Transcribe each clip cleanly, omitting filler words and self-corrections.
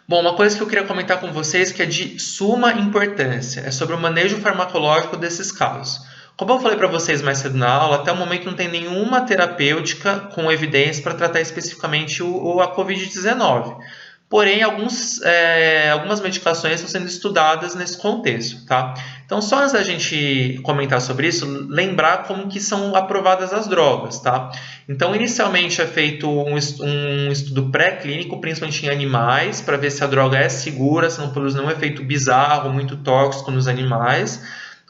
Bom, uma coisa que eu queria comentar com vocês que é de suma importância, é sobre o manejo farmacológico desses casos. Como eu falei para vocês mais cedo na aula, até o momento não tem nenhuma terapêutica com evidência para tratar especificamente a Covid-19. Porém, algumas medicações estão sendo estudadas nesse contexto, tá? Então, só antes da gente comentar sobre isso, lembrar como que são aprovadas as drogas, tá? Então, inicialmente é feito um estudo pré-clínico, principalmente em animais, para ver se a droga é segura, se não produz nenhum efeito bizarro, muito tóxico nos animais.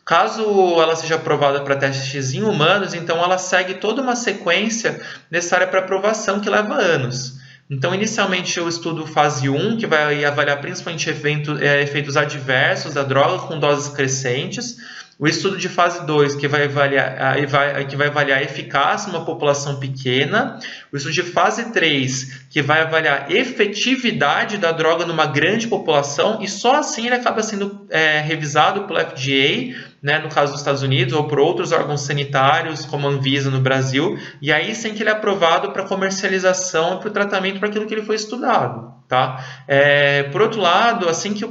Caso ela seja aprovada para testes em humanos, então ela segue toda uma sequência necessária para aprovação que leva anos. Então, inicialmente, o estudo fase 1, que vai avaliar principalmente efeitos adversos da droga com doses crescentes. O estudo de fase 2, que vai avaliar a eficácia numa população pequena. O estudo de fase 3, que vai avaliar a efetividade da droga numa grande população. E só assim ele acaba sendo revisado pelo FDA, né, no caso dos Estados Unidos, ou por outros órgãos sanitários, como a Anvisa no Brasil, e aí sim que ele é aprovado para comercialização e para o tratamento para aquilo que ele foi estudado. Tá? Por outro lado, assim que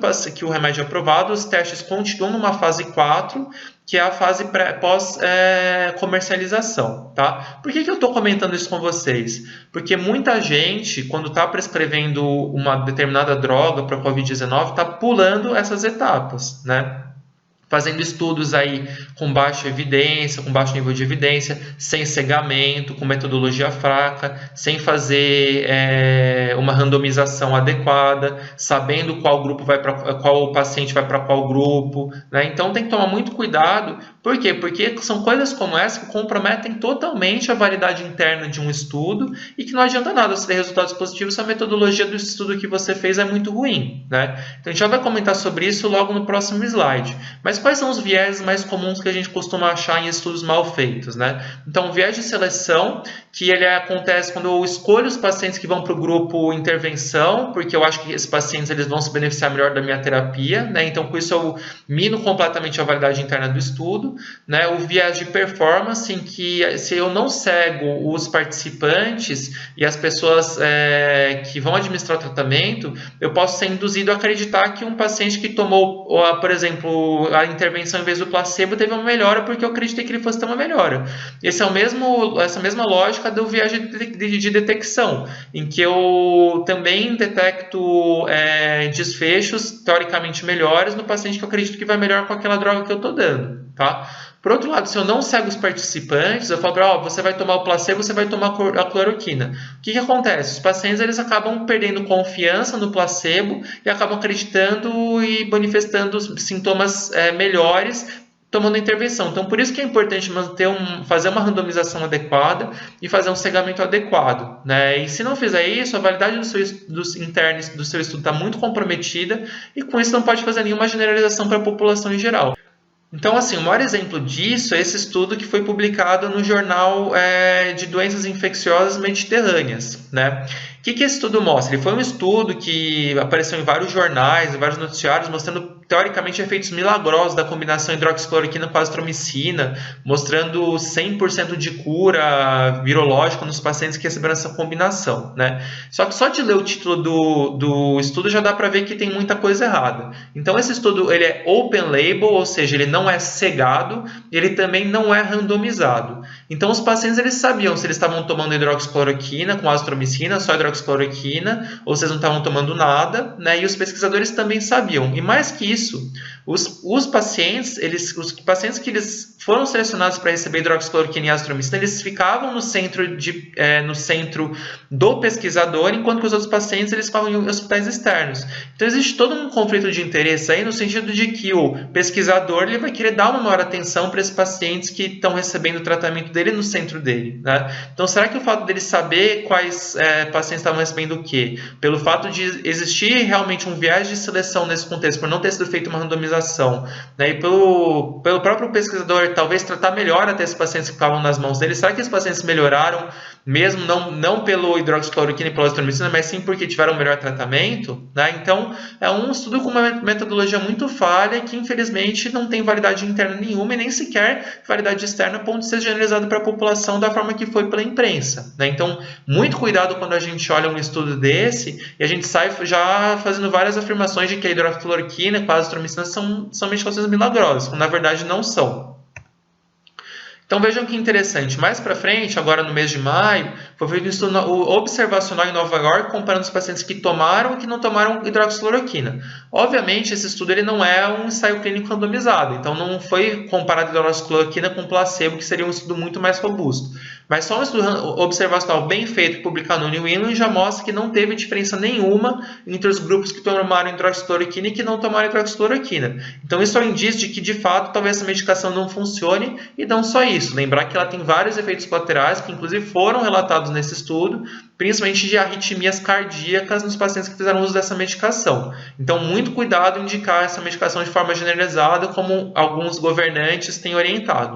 o remédio é aprovado, os testes continuam numa fase 4, que é a fase pós-comercialização. Tá? Por que eu estou comentando isso com vocês? Porque muita gente, quando está prescrevendo uma determinada droga para a Covid-19, está pulando essas etapas, né? Fazendo estudos aí com baixa evidência, com baixo nível de evidência, sem cegamento, com metodologia fraca, sem fazer uma randomização adequada, sabendo qual paciente vai para qual grupo, né? Então tem que tomar muito cuidado. Por quê? Porque são coisas como essa que comprometem totalmente a validade interna de um estudo e que não adianta nada você ter resultados positivos se a metodologia do estudo que você fez é muito ruim, né? Então a gente já vai comentar sobre isso logo no próximo slide. Mas quais são os viés mais comuns que a gente costuma achar em estudos mal feitos, né? Então, o viés de seleção, que ele acontece quando eu escolho os pacientes que vão para o grupo intervenção, porque eu acho que esses pacientes eles vão se beneficiar melhor da minha terapia, né? Então, com isso eu mino completamente a validade interna do estudo, né? O viés de performance, em que se eu não cego os participantes e as pessoas que vão administrar o tratamento, eu posso ser induzido a acreditar que um paciente que tomou, por exemplo, a intervenção em vez do placebo teve uma melhora porque eu acreditei que ele fosse ter uma melhora. Essa mesma lógica do viés de detecção, em que eu também detecto desfechos teoricamente melhores no paciente que eu acredito que vai melhor com aquela droga que eu estou dando. Tá? Por outro lado, se eu não cego os participantes, eu falo você vai tomar o placebo, você vai tomar a cloroquina. O que acontece? Os pacientes eles acabam perdendo confiança no placebo e acabam acreditando e manifestando sintomas melhores tomando a intervenção. Então, por isso que é importante fazer uma randomização adequada e fazer um cegamento adequado, né? E se não fizer isso, a validade dos internos do seu estudo está muito comprometida e com isso não pode fazer nenhuma generalização para a população em geral. Então, assim, o maior exemplo disso é esse estudo que foi publicado no Jornal de Doenças Infecciosas Mediterrâneas, né? O que esse estudo mostra? Ele foi um estudo que apareceu em vários jornais, em vários noticiários, mostrando teoricamente efeitos milagrosos da combinação hidroxicloroquina com azitromicina, mostrando 100% de cura virológica nos pacientes que receberam essa combinação, né? Só que só de ler o título do estudo já dá para ver que tem muita coisa errada. Então esse estudo ele é open label, ou seja, ele não é cegado, ele também não é randomizado. Então os pacientes eles sabiam se eles estavam tomando hidroxicloroquina com azitromicina, só hidroxicloroquina, ou se eles não estavam tomando nada, né? E os pesquisadores também sabiam. E mais que isso, os pacientes que eles foram selecionados para receber hidroxicloroquina e azitromicina, eles ficavam no centro do pesquisador, enquanto que os outros pacientes eles ficavam em hospitais externos. Então existe todo um conflito de interesse aí, no sentido de que o pesquisador ele vai querer dar uma maior atenção para esses pacientes que estão recebendo o tratamento dele no centro dele, né? Então será que o fato dele saber quais pacientes estavam recebendo o quê? Pelo fato de existir realmente um viés de seleção nesse contexto, por não ter sido feita uma randomização, né? E pelo próprio pesquisador talvez tratar melhor até esses pacientes que ficavam nas mãos dele, será que esses pacientes melhoraram mesmo não pelo hidroxicloroquina e pela azitromicina, mas sim porque tiveram um melhor tratamento, né? Então, é um estudo com uma metodologia muito falha que, infelizmente, não tem validade interna nenhuma e nem sequer validade externa a ponto de ser generalizado para a população da forma que foi pela imprensa, né? Então, muito cuidado quando a gente olha um estudo desse e a gente sai já fazendo várias afirmações de que a hidroxicloroquina e a azitromicina são medicações milagrosas, quando na verdade não são. Então vejam que interessante, mais para frente, agora no mês de maio, foi feito um estudo observacional em Nova York comparando os pacientes que tomaram e que não tomaram hidroxicloroquina. Obviamente, esse estudo ele não é um ensaio clínico randomizado, então não foi comparado hidroxicloroquina com placebo, que seria um estudo muito mais robusto. Mas só um estudo observacional bem feito, publicado no New England, já mostra que não teve diferença nenhuma entre os grupos que tomaram hidroxicloroquina e que não tomaram hidroxicloroquina. Então isso é um indício de que, de fato, talvez essa medicação não funcione e não só isso. Lembrar que ela tem vários efeitos colaterais que, inclusive, foram relatados nesse estudo, principalmente de arritmias cardíacas nos pacientes que fizeram uso dessa medicação. Então, muito cuidado em indicar essa medicação de forma generalizada, como alguns governantes têm orientado.